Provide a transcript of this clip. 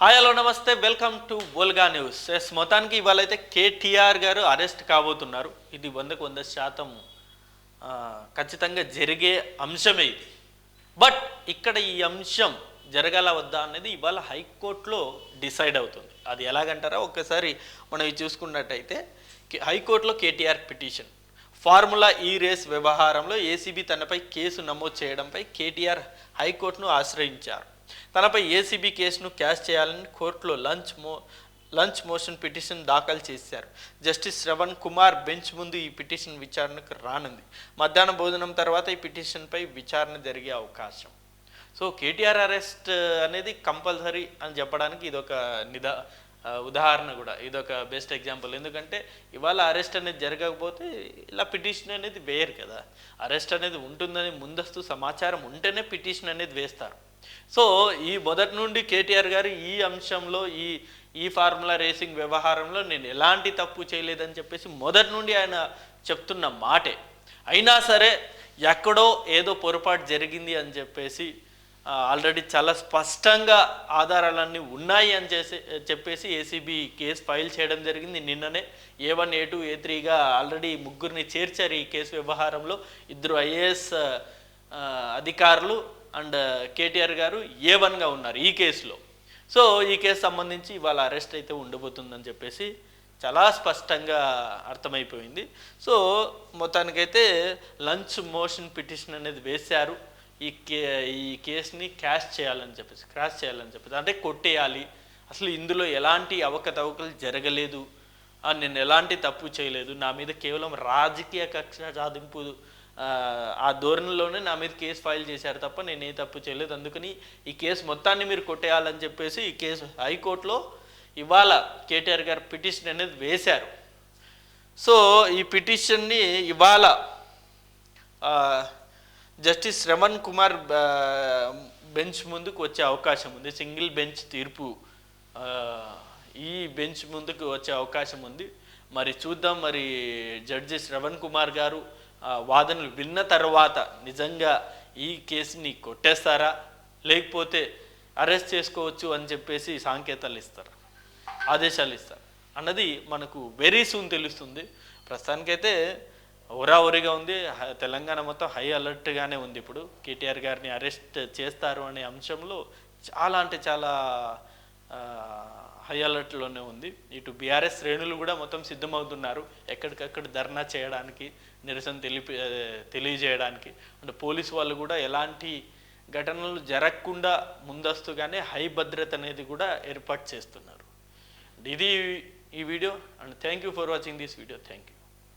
Hi hello నమస్తే welcome to Volga news. మొత్తానికి ఇవాళ అయితే కేటీఆర్ గారు అరెస్ట్ కాబోతున్నారు. ఇది 100% ఖచ్చితంగా జరిగే అంశమే ఇది. బట్ ఇక్కడ ఈ అంశం జరగాల వద్దా అనేది ఇవాళ హైకోర్టులో డిసైడ్ అవుతుంది. అది ఎలాగంటారా, ఒక్కసారి మనం ఇది చూసుకున్నట్టయితే హైకోర్టులో కేటీఆర్ పిటిషన్ ఫార్ములా ఈ రేస్ వ్యవహారంలో ఏసీబీ తనపై కేసు నమోదు చేయడంపై కేటీఆర్ హైకోర్టును ఆశ్రయించారు. తనపై ఏసీబీ కేసును క్యాష్ చేయాలని కోర్టులో లంచ్ మోషన్ పిటిషన్ దాఖలు చేశారు. జస్టిస్ శ్రవణ్ కుమార్ బెంచ్ ముందు ఈ పిటిషన్ విచారణకు రానుంది. మధ్యాహ్న భోజనం తర్వాత ఈ పిటిషన్పై విచారణ జరిగే అవకాశం. సో కేటీఆర్ అరెస్ట్ అనేది కంపల్సరీ అని చెప్పడానికి ఇదొక ఉదాహరణ కూడా, ఇదొక బెస్ట్ ఎగ్జాంపుల్. ఎందుకంటే ఇవాళ అరెస్ట్ అనేది జరగకపోతే ఇలా పిటిషన్ అనేది వేయరు కదా. అరెస్ట్ అనేది ఉంటుందని ముందస్తు సమాచారం ఉంటేనే పిటిషన్ అనేది వేస్తారు. సో ఈ మొదటి నుండి కేటీఆర్ గారు ఈ అంశంలో ఈ ఫార్ములా రేసింగ్ వ్యవహారంలో నేను ఎలాంటి తప్పు చేయలేదని చెప్పేసి మొదటి నుండి ఆయన చెప్తున్న మాటే. అయినా సరే ఎక్కడో ఏదో పొరపాటు జరిగింది అని చెప్పేసి ఆల్రెడీ చాలా స్పష్టంగా ఆధారాలన్నీ ఉన్నాయి అని చెప్పేసి ఏసీబీ కేసు ఫైల్ చేయడం జరిగింది. నిన్ననే A1, A2, A3గా ఆల్రెడీ ముగ్గురిని చేర్చారు ఈ కేసు వ్యవహారంలో. 2 IAS అధికారులు అండ్ కేటీఆర్ గారు A1గా ఉన్నారు ఈ కేసులో. సో ఈ కేసు సంబంధించి ఇవాళ అరెస్ట్ అయితే ఉండబోతుందని చెప్పేసి చాలా స్పష్టంగా అర్థమైపోయింది. సో మొత్తానికైతే లంచ్ మోషన్ పిటిషన్ అనేది వేశారు. ఈ కేసుని క్రాష్ చేయాలని చెప్పేసి అంటే కొట్టేయాలి, అసలు ఇందులో ఎలాంటి అవకతవకలు జరగలేదు, నేను ఎలాంటి తప్పు చేయలేదు, నా మీద కేవలం రాజకీయ కక్ష సాధింపు ఆ ధోరణిలోనే నా మీద కేసు ఫైల్ చేశారు తప్ప నేను ఏ తప్పు చేయలేదు, అందుకని ఈ కేసు మొత్తాన్ని మీరు కొట్టేయాలని చెప్పేసి ఈ కేసు హైకోర్టులో ఇవాళ కేటీఆర్ గారు పిటిషన్ అనేది వేశారు. సో ఈ పిటిషన్ని ఇవాళ జస్టిస్ శ్రవణ్ కుమార్ బెంచ్ ముందుకు వచ్చే అవకాశం ఉంది. సింగిల్ బెంచ్ తీర్పు ఈ బెంచ్ ముందుకు వచ్చే అవకాశం ఉంది. మరి చూద్దాం, మరి జడ్జి శ్రవణ్ కుమార్ గారు వాదనలు విన్న తర్వాత నిజంగా ఈ కేసుని కొట్టేస్తారా, లేకపోతే అరెస్ట్ చేసుకోవచ్చు అని చెప్పేసి ఆదేశాలు ఇస్తారు అన్నది మనకు వెరీ సూన్ తెలుస్తుంది. ప్రస్తుతానికైతే ఓరాఓరిగా ఉంది. తెలంగాణ మొత్తం హై అలర్ట్గానే ఉంది. ఇప్పుడు కేటీఆర్ గారిని అరెస్ట్ చేస్తారు అనే అంశంలో చాలా అంటే చాలా హై అలర్ట్లోనే ఉంది. ఇటు బీఆర్ఎస్ శ్రేణులు కూడా మొత్తం సిద్ధమవుతున్నారు ఎక్కడికక్కడ ధర్నా చేయడానికి, నిరసన తెలియజేయడానికి. అంటే పోలీసు వాళ్ళు కూడా ఎలాంటి ఘటనలు జరగకుండా ముందస్తుగానే హై భద్రత అనేది కూడా ఏర్పాటు చేస్తున్నారు. ఇది ఈ video, and thank you for watching this video. Thank you.